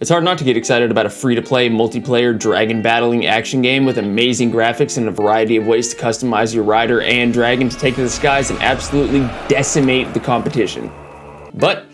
It's hard not to get excited about a free-to-play, multiplayer, dragon battling action game with amazing graphics and a variety of ways to customize your rider and dragon to take to the skies and absolutely decimate the competition. But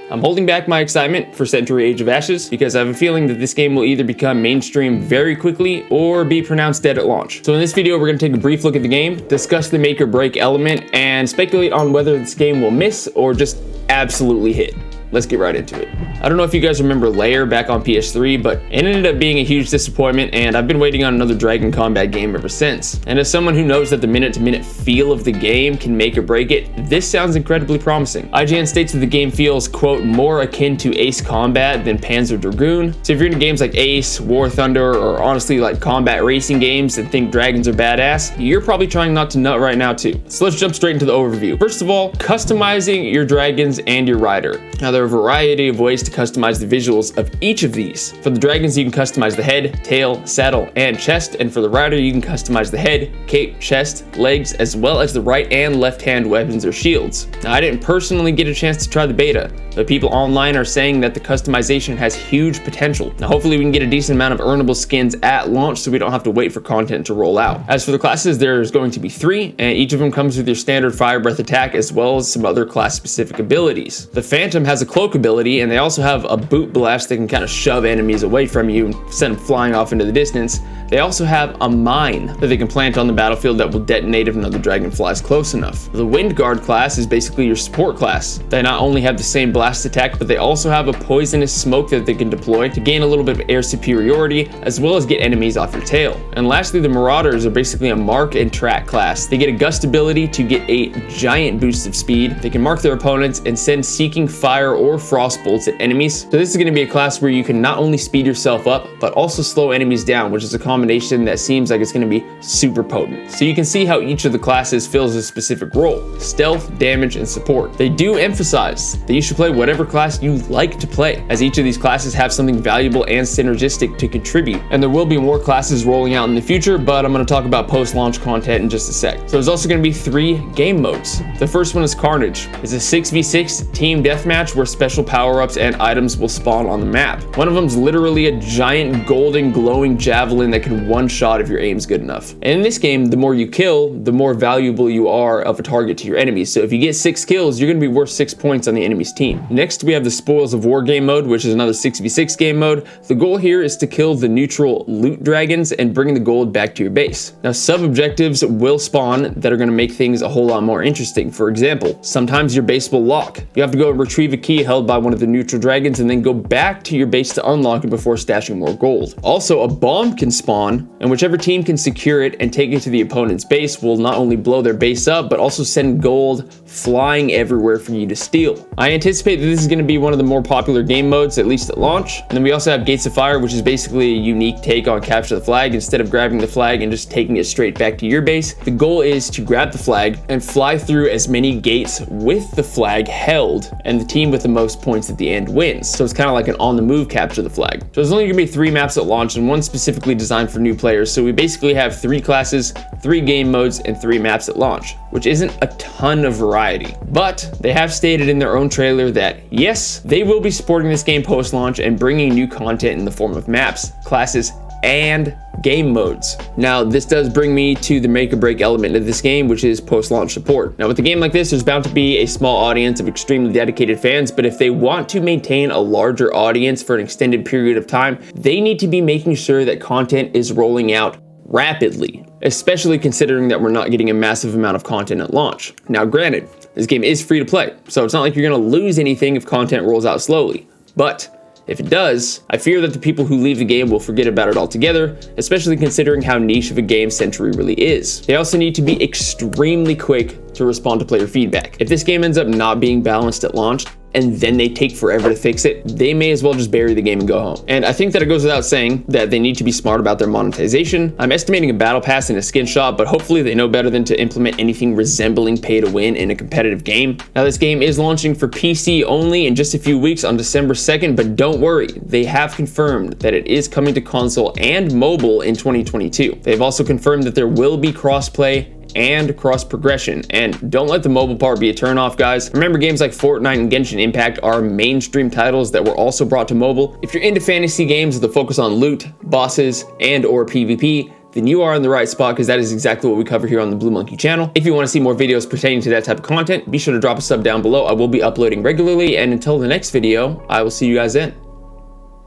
I'm holding back my excitement for Century Age of Ashes because I have a feeling that this game will either become mainstream very quickly or be pronounced dead at launch. So in this video, we're going to take a brief look at the game, discuss the make or break element, and speculate on whether this game will miss or just absolutely hit. Let's get right into it. I don't know if you guys remember Lair back on PS3, but it ended up being a huge disappointment, and I've been waiting on another Dragon Combat game ever since. And as someone who knows that the minute-to-minute feel of the game can make or break it, this sounds incredibly promising. IGN states that the game feels, quote, more akin to Ace Combat than Panzer Dragoon. So if you're into games like Ace, War Thunder, or honestly like combat racing games and think dragons are badass, you're probably trying not to nut right now too. So let's jump straight into the overview. First of all, customizing your dragons and your rider. Now there are a variety of ways to customize the visuals of each of these. For the dragons, you can customize the head, tail, saddle, and chest, and for the rider, you can customize the head, cape, chest, legs, as well as the right and left hand weapons or shields. Now, I didn't personally get a chance to try the beta, but people online are saying that the customization has huge potential. Now, hopefully we can get a decent amount of earnable skins at launch so we don't have to wait for content to roll out. As for the classes, there's going to be 3, and each of them comes with your standard fire breath attack as well as some other class specific abilities. The Phantom has a cloak ability, and they also have a boot blast that can kind of shove enemies away from you and send them flying off into the distance. They also have a mine that they can plant on the battlefield that will detonate if another dragon flies close enough. The Wind Guard class is basically your support class. They not only have the same blast attack, but they also have a poisonous smoke that they can deploy to gain a little bit of air superiority, as well as get enemies off your tail. And lastly, the Marauders are basically a mark and track class. They get a gust ability to get a giant boost of speed. They can mark their opponents and send seeking fire or frost bolts at enemies. So this is going to be a class where you can not only speed yourself up, but also slow enemies down, which is a combination that seems like it's going to be super potent. So you can see how each of the classes fills a specific role: stealth, damage, and support. They do emphasize that you should play whatever class you like to play, as each of these classes have something valuable and synergistic to contribute. And there will be more classes rolling out in the future, but I'm going to talk about post-launch content in just a sec. So there's also going to be 3 game modes. The first one is Carnage. It's a 6v6 team deathmatch where special power-ups and items will spawn on the map. One of them is literally a giant golden glowing javelin that can one-shot if your aim's good enough. And in this game, the more you kill, the more valuable you are of a target to your enemies. So if you get 6 kills, you're going to be worth 6 points on the enemy's team. Next, we have the Spoils of War game mode, which is another 6v6 game mode. The goal here is to kill the neutral loot dragons and bring the gold back to your base. Now, sub-objectives will spawn that are going to make things a whole lot more interesting. For example, sometimes your base will lock. You have to go and retrieve a key held by one of the neutral dragons and then go back to your base to unlock it before stashing more gold. Also, a bomb can spawn, and whichever team can secure it and take it to the opponent's base will not only blow their base up, but also send gold flying everywhere for you to steal. I anticipate that this is going to be one of the more popular game modes, at least at launch. And then we also have Gates of Fire, which is basically a unique take on Capture the Flag. Instead of grabbing the flag and just taking it straight back to your base, the goal is to grab the flag and fly through as many gates with the flag held, and the team with the most points at the end wins. So it's kind of like an on-the-move Capture the Flag. So there's only going to be 3 maps at launch, and one specifically designed for new players. So we basically have 3 classes, 3 game modes, and 3 maps at launch, which isn't a ton of variety. But they have stated in their own trailer that yes, they will be supporting this game post-launch and bringing new content in the form of maps, classes, and game modes. Now, this does bring me to the make or break element of this game, which is post-launch support. Now, with a game like this, there's bound to be a small audience of extremely dedicated fans, but if they want to maintain a larger audience for an extended period of time, they need to be making sure that content is rolling out rapidly, especially considering that we're not getting a massive amount of content at launch. Now, granted, this game is free to play, so it's not like you're going to lose anything if content rolls out slowly, but if it does, I fear that the people who leave the game will forget about it altogether, especially considering how niche of a game Century really is. They also need to be extremely quick to respond to player feedback. If this game ends up not being balanced at launch, and then they take forever to fix it, they may as well just bury the game and go home. And I think that it goes without saying that they need to be smart about their monetization. I'm estimating a battle pass and a skin shop, but hopefully they know better than to implement anything resembling pay to win in a competitive game. Now, this game is launching for PC only in just a few weeks on December 2nd, but don't worry, they have confirmed that it is coming to console and mobile in 2022. They've also confirmed that there will be crossplay and cross progression. And don't let the mobile part be a turnoff, guys. Remember, games like Fortnite and Genshin Impact are mainstream titles that were also brought to mobile. If you're into fantasy games with a focus on loot, bosses, and or PvP, then you are in the right spot, because that is exactly what we cover here on the Blue Monkey channel. If you want to see more videos pertaining to that type of content, be sure to drop a sub down below. I will be uploading regularly, and until the next video, I will see you guys then.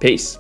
Peace.